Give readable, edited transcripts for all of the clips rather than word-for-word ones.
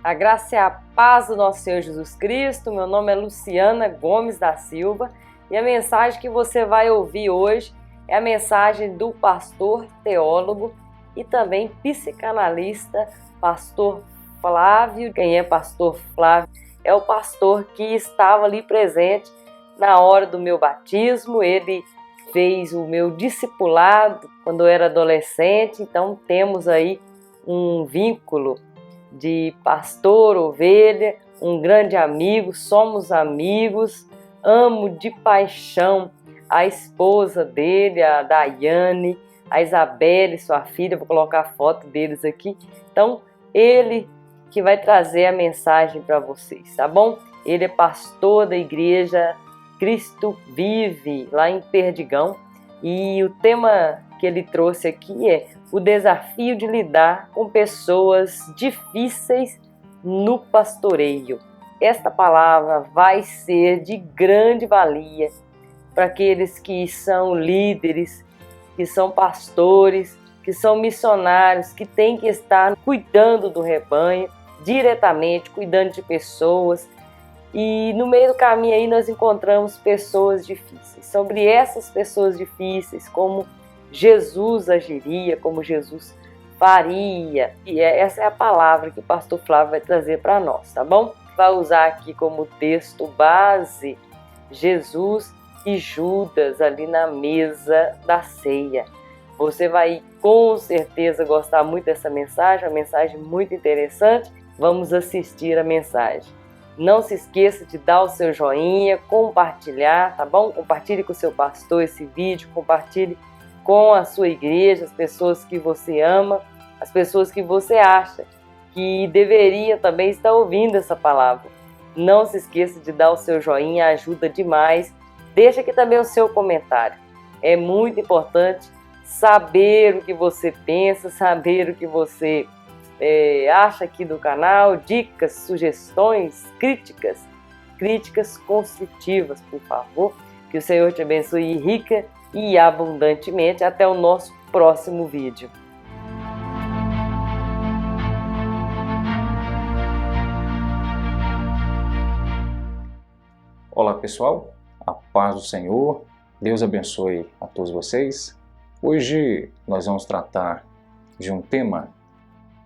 A graça e a paz do nosso Senhor Jesus Cristo. Meu nome é Luciana Gomes da Silva e a mensagem que você vai ouvir hoje é a mensagem do pastor, teólogo e também psicanalista, pastor Flávio. Quem é pastor Flávio? É o pastor que estava ali presente na hora do meu batismo. Ele fez o meu discipulado quando eu era adolescente, então temos aí um vínculo de pastor, ovelha, um grande amigo, somos amigos, amo de paixão a esposa dele, a Daiane, a Isabelle, sua filha, vou colocar a foto deles aqui. Então, ele que vai trazer a mensagem para vocês, tá bom? Ele é pastor da igreja Cristo Vive, lá em Perdigão, e o tema que ele trouxe aqui é o desafio de lidar com pessoas difíceis no pastoreio. Esta palavra vai ser de grande valia para aqueles que são líderes, que são pastores, que são missionários, que têm que estar cuidando do rebanho diretamente, cuidando de pessoas. E no meio do caminho aí nós encontramos pessoas difíceis. Sobre essas pessoas difíceis, como Jesus agiria, como Jesus faria. E essa é a palavra que o pastor Flávio vai trazer para nós, tá bom? Vai usar aqui como texto base Jesus e Judas ali na mesa da ceia. Você vai com certeza gostar muito dessa mensagem, uma mensagem muito interessante. Vamos assistir a mensagem. Não se esqueça de dar o seu joinha, compartilhar, tá bom? Compartilhe com o seu pastor esse vídeo, compartilhe com a sua igreja, as pessoas que você ama, as pessoas que você acha que deveriam também estar ouvindo essa palavra. Não se esqueça de dar o seu joinha, ajuda demais. Deixa aqui também o seu comentário. É muito importante saber o que você pensa, saber o que você acha aqui do canal, dicas, sugestões, críticas construtivas, por favor. Que o Senhor te abençoe rica e abundantemente. Até o nosso próximo vídeo. Olá pessoal, a paz do Senhor, Deus abençoe a todos vocês. Hoje nós vamos tratar de um tema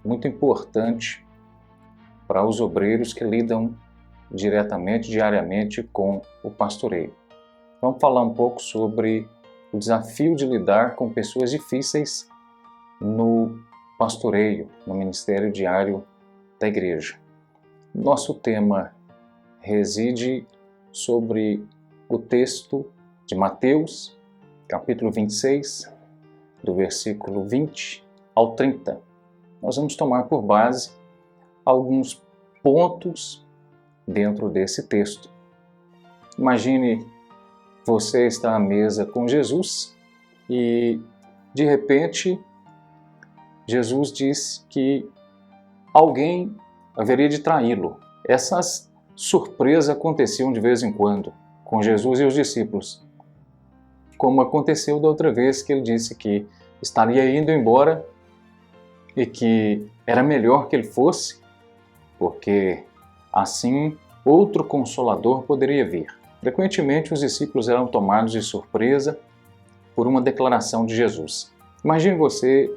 muito importante para os obreiros que lidam diretamente, diariamente com o pastoreio. Vamos falar um pouco sobre o desafio de lidar com pessoas difíceis no pastoreio, no ministério diário da igreja. Nosso tema reside sobre o texto de Mateus, capítulo 26, do versículo 20 ao 30. Nós vamos tomar por base alguns pontos dentro desse texto. Imagine você estar à mesa com Jesus e, de repente, Jesus diz que alguém haveria de traí-lo. Essas surpresas aconteciam de vez em quando com Jesus e os discípulos, como aconteceu da outra vez que ele disse que estaria indo embora e que era melhor que ele fosse, porque assim outro consolador poderia vir. Frequentemente os discípulos eram tomados de surpresa por uma declaração de Jesus. Imagine você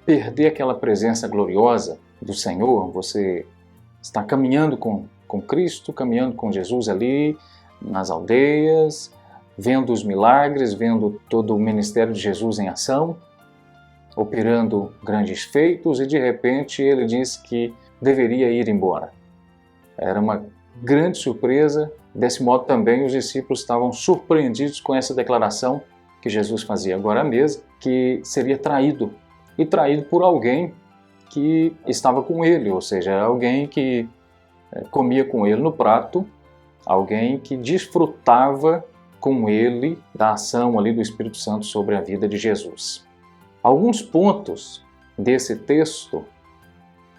perder aquela presença gloriosa do Senhor, você está caminhando com Cristo, caminhando com Jesus ali nas aldeias, vendo os milagres, vendo todo o ministério de Jesus em ação, operando grandes feitos, e de repente ele disse que deveria ir embora. Era uma grande surpresa. Desse modo também os discípulos estavam surpreendidos com essa declaração que Jesus fazia agora à mesa, que seria traído, e traído por alguém que estava com ele, ou seja, alguém que comia com ele no prato, alguém que desfrutava com ele da ação ali do Espírito Santo sobre a vida de Jesus. Alguns pontos desse texto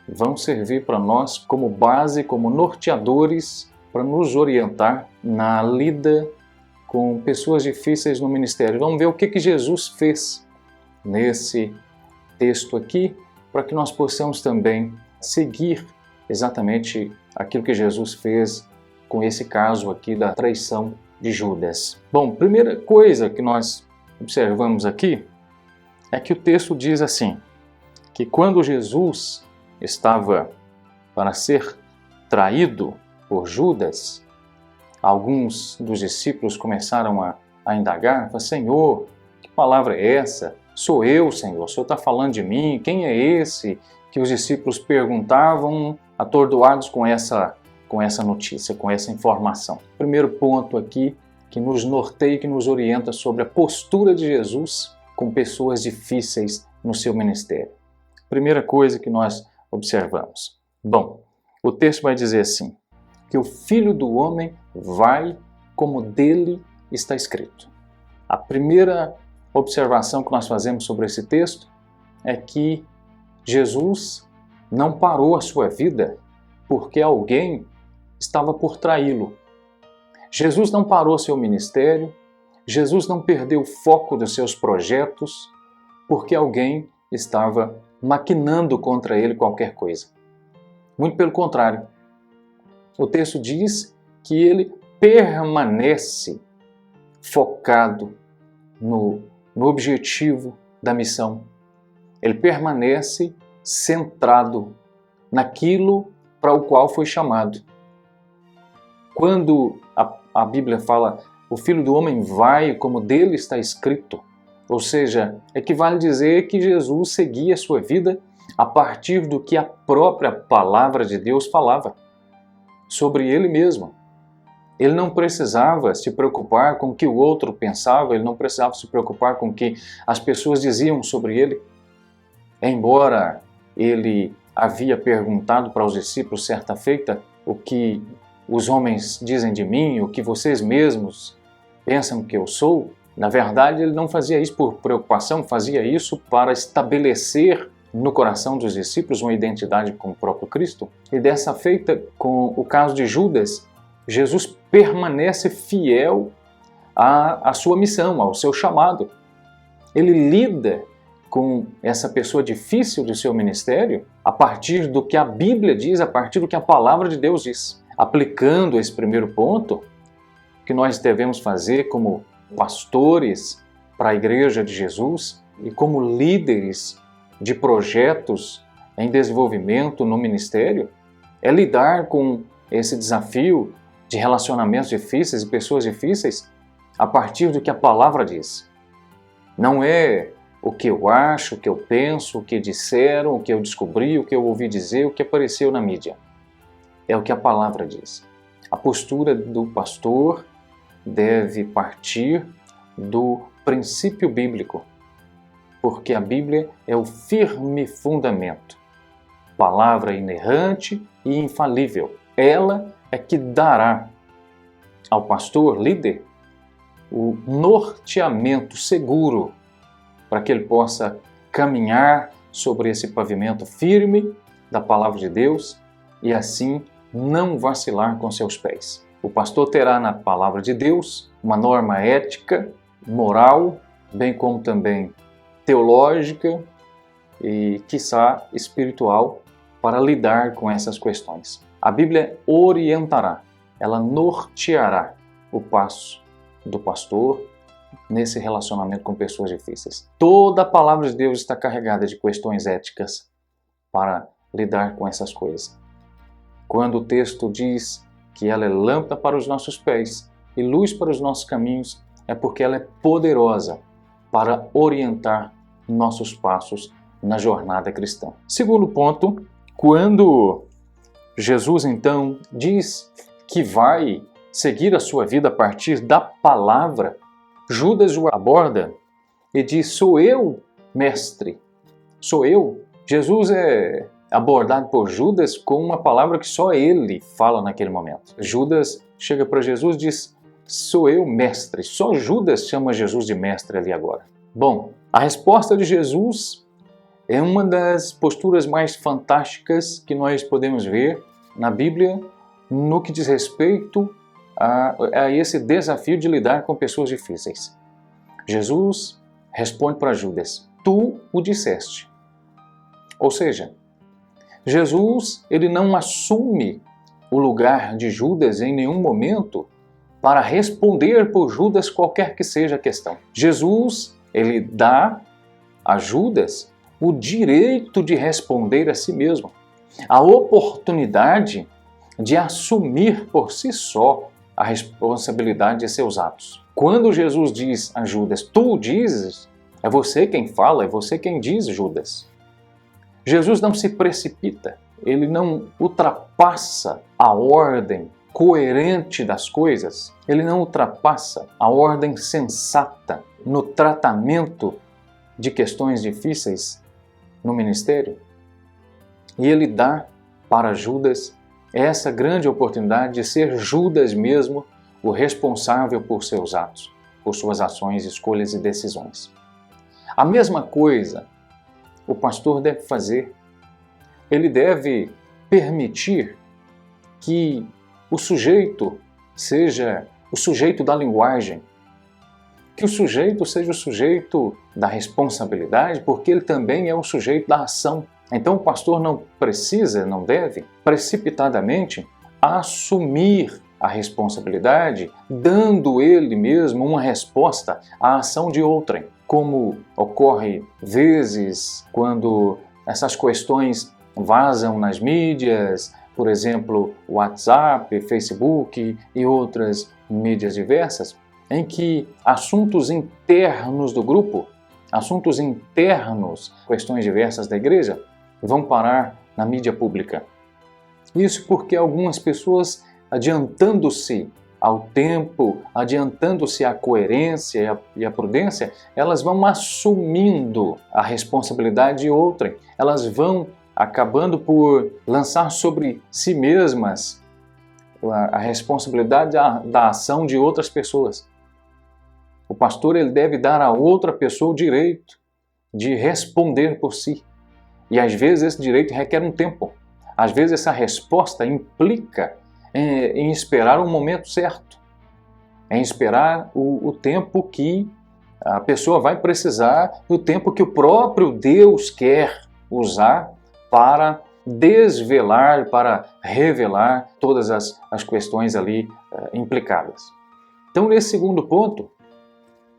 vão servir para nós como base, como norteadores, para nos orientar na lida com pessoas difíceis no ministério. Vamos ver o que Jesus fez nesse texto aqui, para que nós possamos também seguir exatamente aquilo que Jesus fez com esse caso aqui da traição de Judas. Bom, primeira coisa que nós observamos aqui é que o texto diz assim, que quando Jesus estava para ser traído por Judas, alguns dos discípulos começaram a indagar, falaram, Senhor, que palavra é essa? Sou eu, Senhor, o Senhor está falando de mim? Quem é esse? Que os discípulos perguntavam, atordoados com essa notícia, com essa informação. Primeiro ponto aqui, que nos norteia, que nos orienta sobre a postura de Jesus com pessoas difíceis no seu ministério. Primeira coisa que nós observamos. Bom, o texto vai dizer assim, que o Filho do Homem vai como dele está escrito. A primeira observação que nós fazemos sobre esse texto é que Jesus não parou a sua vida porque alguém estava por traí-lo. Jesus não parou seu ministério, Jesus não perdeu o foco dos seus projetos porque alguém estava maquinando contra ele qualquer coisa. Muito pelo contrário. O texto diz que ele permanece focado no objetivo da missão. Ele permanece centrado naquilo para o qual foi chamado. Quando a Bíblia fala o Filho do Homem vai como dele está escrito, ou seja, equivale dizer que Jesus seguia a sua vida a partir do que a própria palavra de Deus falava sobre ele mesmo. Ele não precisava se preocupar com o que o outro pensava, ele não precisava se preocupar com o que as pessoas diziam sobre ele. Embora ele havia perguntado para os discípulos certa feita o que os homens dizem de mim, o que vocês mesmos pensam que eu sou, na verdade ele não fazia isso por preocupação, fazia isso para estabelecer no coração dos discípulos uma identidade com o próprio Cristo. E dessa feita, com o caso de Judas, Jesus permanece fiel à sua missão, ao seu chamado. Ele lida com essa pessoa difícil do seu ministério a partir do que a Bíblia diz, a partir do que a palavra de Deus diz. Aplicando esse primeiro ponto, que nós devemos fazer como pastores para a Igreja de Jesus e como líderes de projetos em desenvolvimento no ministério, é lidar com esse desafio de relacionamentos difíceis e pessoas difíceis a partir do que a palavra diz. Não é o que eu acho, o que eu penso, o que disseram, o que eu descobri, o que eu ouvi dizer, o que apareceu na mídia. É o que a palavra diz. A postura do pastor deve partir do princípio bíblico, porque a Bíblia é o firme fundamento, palavra inerrante e infalível. Ela é que dará ao pastor, líder, o norteamento seguro para que ele possa caminhar sobre esse pavimento firme da palavra de Deus e assim não vacilar com seus pés. O pastor terá na palavra de Deus uma norma ética, moral, bem como também teológica e, quiçá, espiritual para lidar com essas questões. A Bíblia orientará, ela norteará o passo do pastor nesse relacionamento com pessoas difíceis. Toda a palavra de Deus está carregada de questões éticas para lidar com essas coisas. Quando o texto diz que ela é lâmpada para os nossos pés e luz para os nossos caminhos, é porque ela é poderosa para orientar nossos passos na jornada cristã. Segundo ponto, quando Jesus então diz que vai seguir a sua vida a partir da palavra, Judas o aborda e diz, sou eu, mestre, sou eu. Jesus é abordado por Judas com uma palavra que só ele fala naquele momento. Judas chega para Jesus e diz, sou eu, mestre. Só Judas chama Jesus de mestre ali agora. Bom, a resposta de Jesus é uma das posturas mais fantásticas que nós podemos ver na Bíblia no que diz respeito a esse desafio de lidar com pessoas difíceis. Jesus responde para Judas, tu o disseste. Ou seja, Jesus, ele não assume o lugar de Judas em nenhum momento para responder por Judas qualquer que seja a questão. Jesus, ele dá a Judas o direito de responder a si mesmo, a oportunidade de assumir por si só a responsabilidade de seus atos. Quando Jesus diz a Judas, tu dizes, é você quem fala, é você quem diz, Judas. Jesus não se precipita, ele não ultrapassa a ordem coerente das coisas, ele não ultrapassa a ordem sensata no tratamento de questões difíceis no ministério. E ele dá para Judas essa grande oportunidade de ser Judas mesmo o responsável por seus atos, por suas ações, escolhas e decisões. A mesma coisa o pastor deve fazer. Ele deve permitir que o sujeito seja o sujeito da linguagem, que o sujeito seja o sujeito da responsabilidade, porque ele também é o sujeito da ação. Então o pastor não precisa, não deve, precipitadamente assumir a responsabilidade, dando ele mesmo uma resposta à ação de outrem, como ocorre vezes quando essas questões vazam nas mídias, por exemplo, WhatsApp, Facebook e outras mídias diversas, em que assuntos internos do grupo, assuntos internos, questões diversas da igreja, vão parar na mídia pública. Isso porque algumas pessoas, adiantando-se ao tempo, adiantando-se à coerência e à prudência, elas vão assumindo a responsabilidade de outrem, elas vão acabando por lançar sobre si mesmas a responsabilidade da ação de outras pessoas. O pastor, ele deve dar a outra pessoa o direito de responder por si. E às vezes esse direito requer um tempo. Às vezes essa resposta implica em esperar o momento certo, em esperar o tempo que a pessoa vai precisar, o tempo que o próprio Deus quer usar para desvelar, para revelar todas as questões ali implicadas. Então, nesse segundo ponto,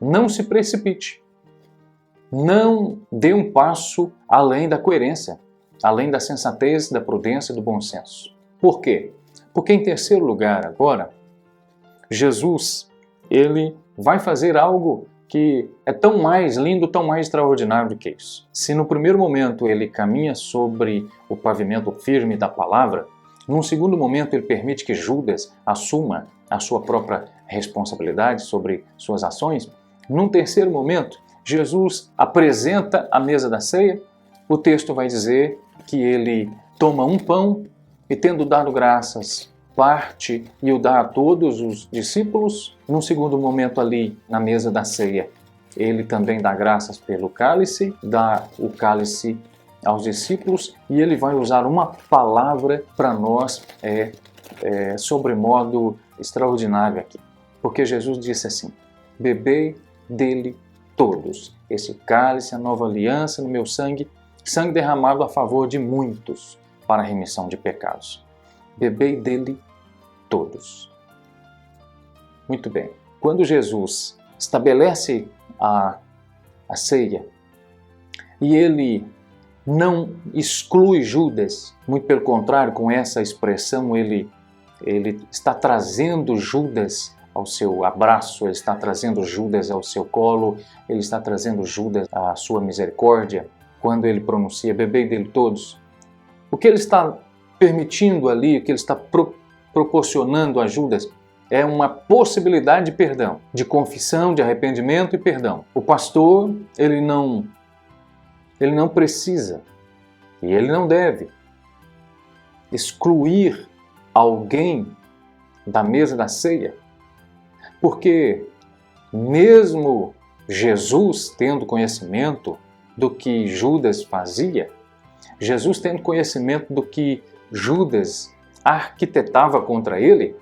não se precipite. Não dê um passo além da coerência, além da sensatez, da prudência e do bom senso. Por quê? Porque em terceiro lugar agora, Jesus, ele vai fazer algo que é tão mais lindo, tão mais extraordinário do que isso. Se no primeiro momento ele caminha sobre o pavimento firme da palavra, num segundo momento ele permite que Judas assuma a sua própria responsabilidade sobre suas ações, num terceiro momento, Jesus apresenta a mesa da ceia. O texto vai dizer que ele toma um pão e, tendo dado graças, parte e o dá a todos os discípulos. Num segundo momento ali, na mesa da ceia, ele também dá graças pelo cálice, dá o cálice aos discípulos e ele vai usar uma palavra para nós sobremodo extraordinário aqui. Porque Jesus disse assim, bebei dele todos. Esse cálice, a nova aliança no meu sangue, sangue derramado a favor de muitos para a remissão de pecados. Bebei dele todos. Muito bem. Quando Jesus estabelece a ceia e ele não exclui Judas, muito pelo contrário, com essa expressão ele está trazendo Judas ao seu abraço, ele está trazendo Judas ao seu colo, ele está trazendo Judas à sua misericórdia, quando ele pronuncia, bebei dele todos. O que ele está permitindo ali, o que ele está proporcionando a Judas, é uma possibilidade de perdão, de confissão, de arrependimento e perdão. O pastor, ele não precisa, e ele não deve, excluir alguém da mesa da ceia, porque mesmo Jesus tendo conhecimento do que Judas fazia, Jesus tendo conhecimento do que Judas arquitetava contra ele,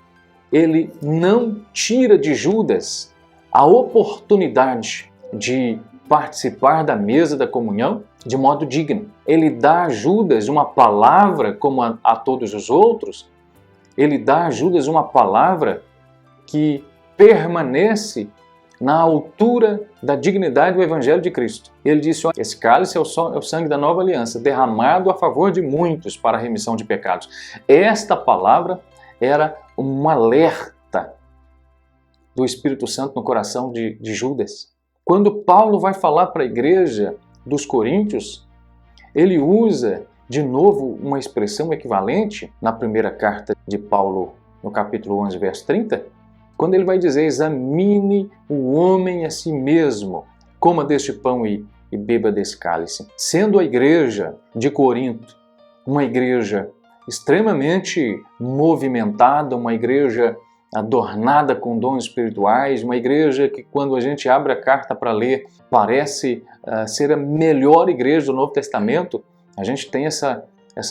ele não tira de Judas a oportunidade de participar da mesa da comunhão de modo digno. Ele dá a Judas uma palavra como a todos os outros. Ele dá a Judas uma palavra que permanece na altura da dignidade do Evangelho de Cristo. Ele disse: olha, esse cálice é o sangue da nova aliança, derramado a favor de muitos para a remissão de pecados. Esta palavra era um alerta do Espírito Santo no coração de Judas. Quando Paulo vai falar para a igreja dos Coríntios, ele usa de novo uma expressão equivalente na primeira carta de Paulo, no capítulo 11, verso 30, quando ele vai dizer: examine o homem a si mesmo, coma deste pão e beba desse cálice. Sendo a igreja de Corinto uma igreja extremamente movimentada, uma igreja adornada com dons espirituais, uma igreja que, quando a gente abre a carta para ler, parece ser a melhor igreja do Novo Testamento, a gente tem essa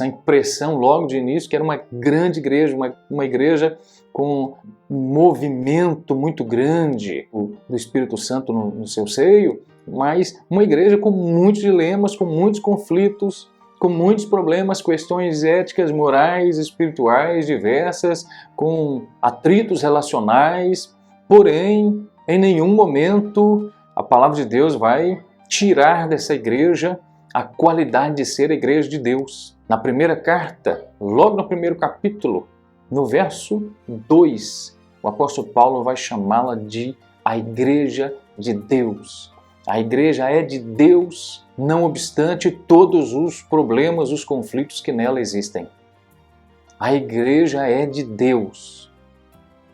impressão logo de início que era uma grande igreja, uma igreja com um movimento muito grande do Espírito Santo no seu seio, mas uma igreja com muitos dilemas, com muitos conflitos, com muitos problemas, questões éticas, morais, espirituais diversas, com atritos relacionais. Porém, em nenhum momento a palavra de Deus vai tirar dessa igreja a qualidade de ser a igreja de Deus. Na primeira carta, logo no primeiro capítulo, no verso 2, o apóstolo Paulo vai chamá-la de a igreja de Deus. A igreja é de Deus, não obstante todos os problemas, os conflitos que nela existem. A igreja é de Deus.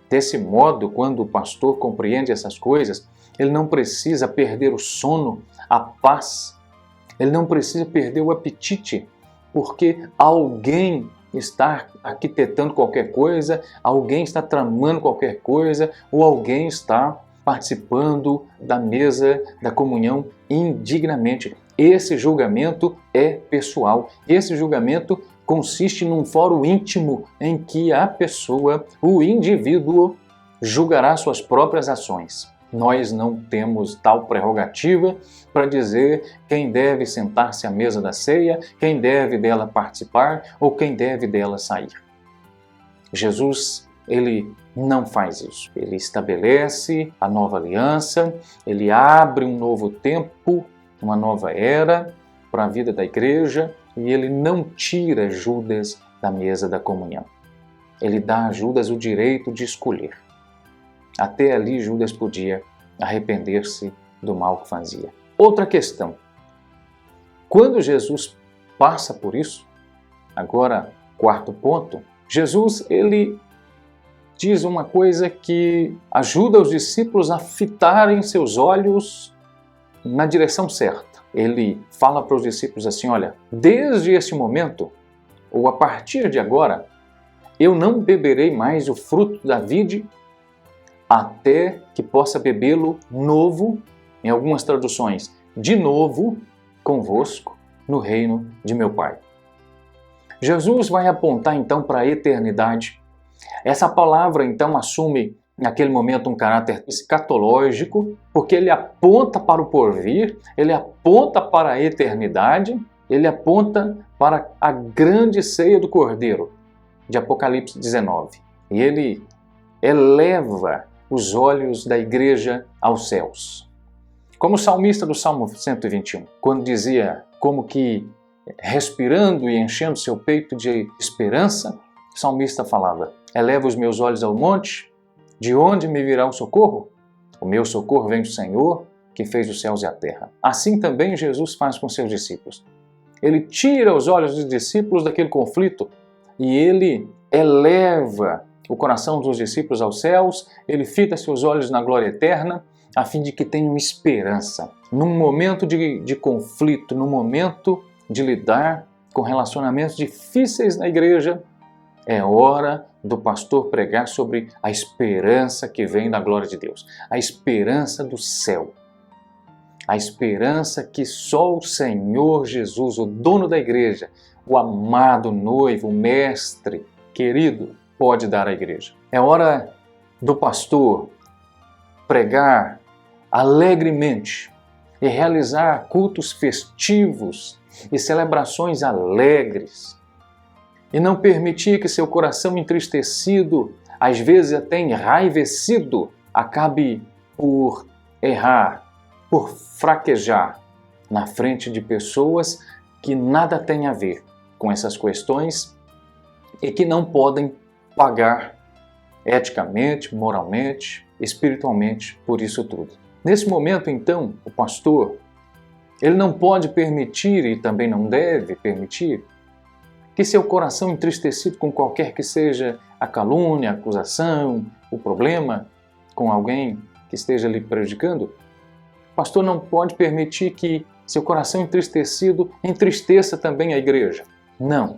Desse modo, quando o pastor compreende essas coisas, ele não precisa perder o sono, a paz, ele não precisa perder o apetite, porque alguém está arquitetando qualquer coisa, alguém está tramando qualquer coisa, ou alguém está participando da mesa da comunhão indignamente. Esse julgamento é pessoal. Esse julgamento consiste num fórum íntimo em que a pessoa, o indivíduo, julgará suas próprias ações. Nós não temos tal prerrogativa para dizer quem deve sentar-se à mesa da ceia, quem deve dela participar ou quem deve dela sair. Jesus, ele não faz isso. Ele estabelece a nova aliança, ele abre um novo tempo, uma nova era para a vida da igreja e ele não tira Judas da mesa da comunhão. Ele dá a Judas o direito de escolher. Até ali Judas podia arrepender-se do mal que fazia. Outra questão. Quando Jesus passa por isso, agora quarto ponto, Jesus ele diz uma coisa que ajuda os discípulos a fitarem seus olhos na direção certa. Ele fala para os discípulos assim: olha, desde esse momento, ou a partir de agora, eu não beberei mais o fruto da vide até que possa bebê-lo novo, em algumas traduções, de novo convosco no reino de meu Pai. Jesus vai apontar então para a eternidade. Essa palavra então assume naquele momento um caráter escatológico, porque ele aponta para o porvir, ele aponta para a eternidade, ele aponta para a grande ceia do Cordeiro, de Apocalipse 19. E ele eleva os olhos da igreja aos céus. Como o salmista do Salmo 121, quando dizia como que respirando e enchendo seu peito de esperança, o salmista falava: eleva os meus olhos ao monte, de onde me virá o socorro? O meu socorro vem do Senhor, que fez os céus e a terra. Assim também Jesus faz com seus discípulos. Ele tira os olhos dos discípulos daquele conflito e ele eleva o coração dos discípulos aos céus, ele fita seus olhos na glória eterna, a fim de que tenham esperança. Num momento de conflito, num momento de lidar com relacionamentos difíceis na igreja, é hora do pastor pregar sobre a esperança que vem da glória de Deus, a esperança do céu, a esperança que só o Senhor Jesus, o dono da igreja, o amado noivo, o mestre querido, pode dar à igreja. É hora do pastor pregar alegremente e realizar cultos festivos e celebrações alegres. E não permitir que seu coração entristecido, às vezes até enraivecido, acabe por errar, por fraquejar na frente de pessoas que nada têm a ver com essas questões e que não podem pagar eticamente, moralmente, espiritualmente por isso tudo. Nesse momento, então, o pastor, ele não pode permitir e também não deve permitir que seu coração entristecido com qualquer que seja a calúnia, a acusação, o problema com alguém que esteja lhe prejudicando, o pastor não pode permitir que seu coração entristecido entristeça também a igreja. Não.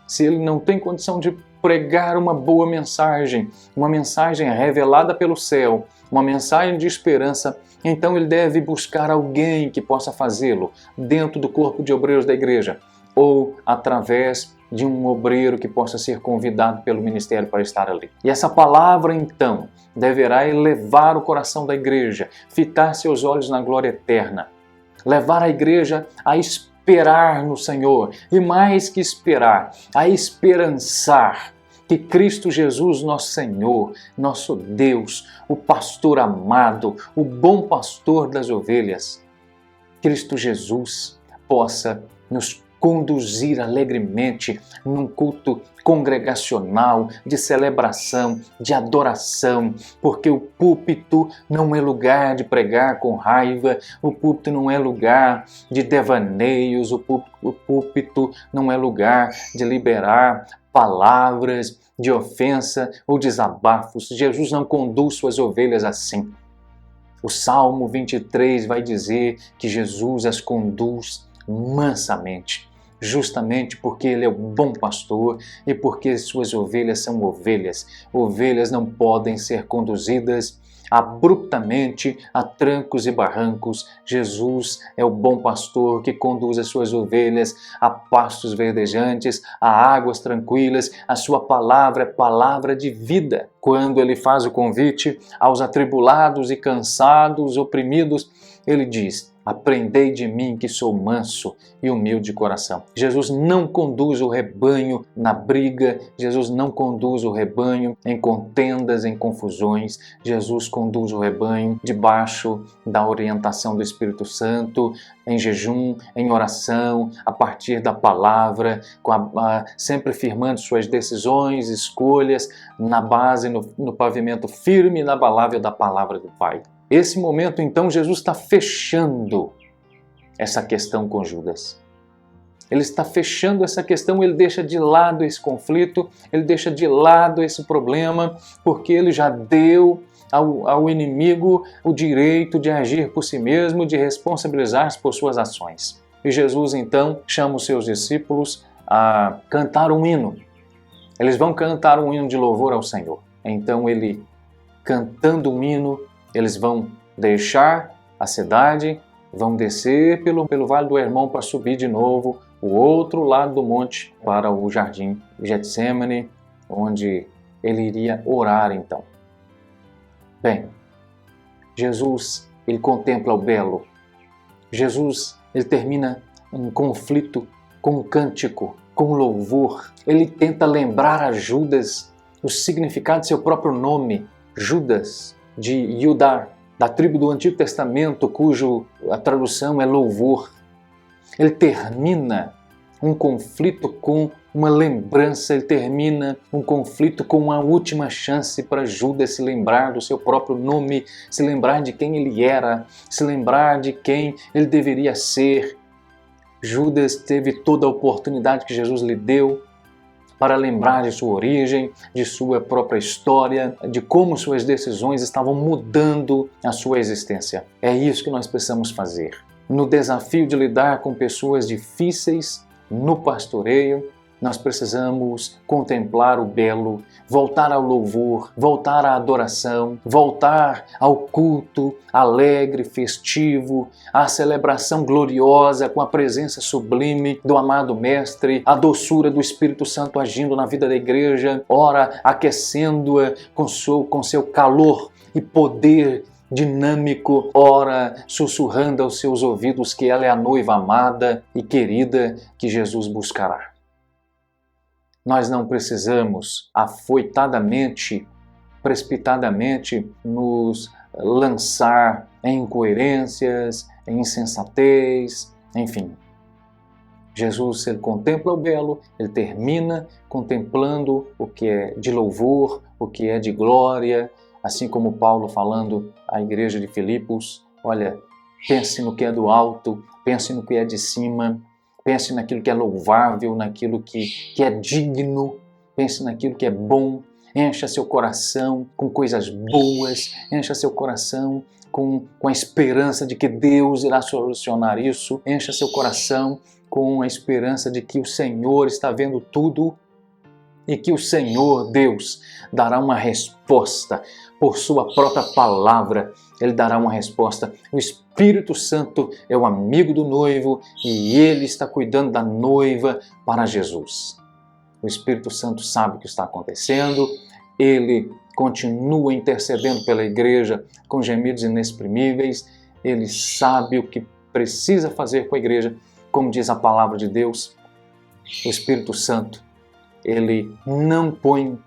Se ele não tem condição de pregar uma boa mensagem, uma mensagem revelada pelo céu, uma mensagem de esperança, então ele deve buscar alguém que possa fazê-lo dentro do corpo de obreiros da igreja ou através de um obreiro que possa ser convidado pelo ministério para estar ali. E essa palavra, então, deverá elevar o coração da igreja, fitar seus olhos na glória eterna, levar a igreja a esperar no Senhor e, mais que esperar, a esperançar que Cristo Jesus, nosso Senhor, nosso Deus, o pastor amado, o bom pastor das ovelhas, Cristo Jesus possa nos conduzir alegremente num culto congregacional, de celebração, de adoração, porque o púlpito não é lugar de pregar com raiva, o púlpito não é lugar de devaneios, o púlpito não é lugar de liberar palavras de ofensa ou desabafos. Jesus não conduz suas ovelhas assim. O Salmo 23 vai dizer que Jesus as conduz mansamente, justamente porque Ele é o bom pastor e porque suas ovelhas são ovelhas. Ovelhas não podem ser conduzidas abruptamente a trancos e barrancos. Jesus é o bom pastor que conduz as suas ovelhas a pastos verdejantes, a águas tranquilas. A sua palavra é palavra de vida. Quando Ele faz o convite aos atribulados e cansados, oprimidos, Ele diz: aprendei de mim que sou manso e humilde de coração. Jesus não conduz o rebanho na briga, Jesus não conduz o rebanho em contendas, em confusões. Jesus conduz o rebanho debaixo da orientação do Espírito Santo, em jejum, em oração, a partir da palavra, sempre firmando suas decisões, escolhas na base, no pavimento firme e inabalável da palavra do Pai. Esse momento, então, Jesus está fechando essa questão com Judas. Ele está fechando essa questão, ele deixa de lado esse conflito, ele deixa de lado esse problema, porque ele já deu ao inimigo o direito de agir por si mesmo, de responsabilizar-se por suas ações. E Jesus, então, chama os seus discípulos a cantar um hino. Eles vão cantar um hino de louvor ao Senhor. Então, ele, cantando um hino, eles vão deixar a cidade, vão descer pelo Vale do Hermon para subir de novo o outro lado do monte para o jardim de Getsêmani, onde ele iria orar então. Bem, Jesus, ele contempla o belo. Jesus, ele termina um conflito com um cântico, com louvor. Ele tenta lembrar a Judas o significado de seu próprio nome, Judas, de Judá, da tribo do Antigo Testamento, a tradução é louvor. Ele termina um conflito com uma lembrança, ele termina um conflito com uma última chance para Judas se lembrar do seu próprio nome, se lembrar de quem ele era, se lembrar de quem ele deveria ser. Judas teve toda a oportunidade que Jesus lhe deu para lembrar de sua origem, de sua própria história, de como suas decisões estavam mudando a sua existência. É isso que nós precisamos fazer. No desafio de lidar com pessoas difíceis, no pastoreio, nós precisamos contemplar o belo, voltar ao louvor, voltar à adoração, voltar ao culto alegre, festivo, à celebração gloriosa com a presença sublime do amado Mestre, a doçura do Espírito Santo agindo na vida da igreja, ora aquecendo-a com seu calor e poder dinâmico, ora sussurrando aos seus ouvidos que ela é a noiva amada e querida que Jesus buscará. Nós não precisamos afoitadamente, precipitadamente nos lançar em incoerências, em insensatez, enfim. Jesus, ele contempla o belo, ele termina contemplando o que é de louvor, o que é de glória, assim como Paulo falando à igreja de Filipos, olha, pense no que é do alto, pense no que é de cima, pense naquilo que é louvável, naquilo que é digno, pense naquilo que é bom, encha seu coração com coisas boas, encha seu coração com a esperança de que Deus irá solucionar isso, encha seu coração com a esperança de que o Senhor está vendo tudo e que o Senhor, Deus, dará uma resposta por sua própria palavra. Ele dará uma resposta. O Espírito Santo é o amigo do noivo e ele está cuidando da noiva para Jesus. O Espírito Santo sabe o que está acontecendo, ele continua intercedendo pela igreja com gemidos inexprimíveis, ele sabe o que precisa fazer com a igreja, como diz a palavra de Deus. O Espírito Santo, ele não põe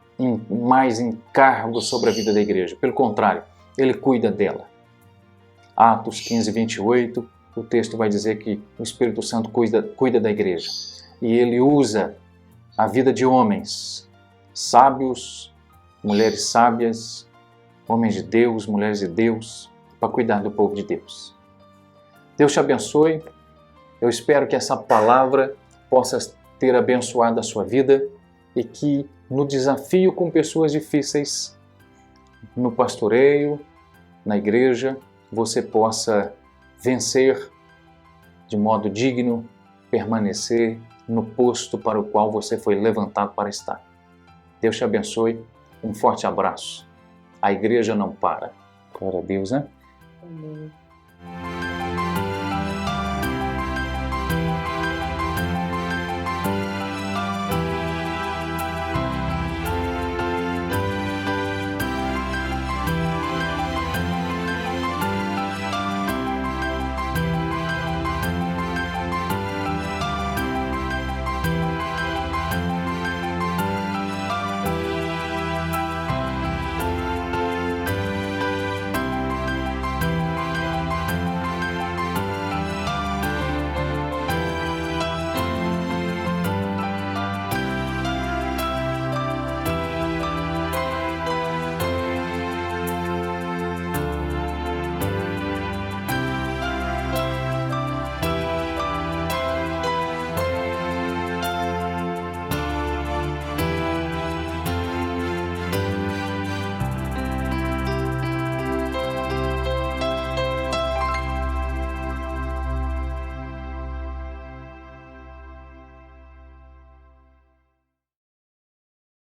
mais encargo sobre a vida da igreja, pelo contrário, ele cuida dela. Atos 15, 28, o texto vai dizer que o Espírito Santo cuida da igreja e ele usa a vida de homens sábios, mulheres sábias, homens de Deus, mulheres de Deus, para cuidar do povo de Deus. Deus te abençoe. Eu espero que essa palavra possa ter abençoado a sua vida e que no desafio com pessoas difíceis, no pastoreio, na igreja, você possa vencer de modo digno, permanecer no posto para o qual você foi levantado para estar. Deus te abençoe. Um forte abraço. A igreja não para. Glória a Deus, né? Amém.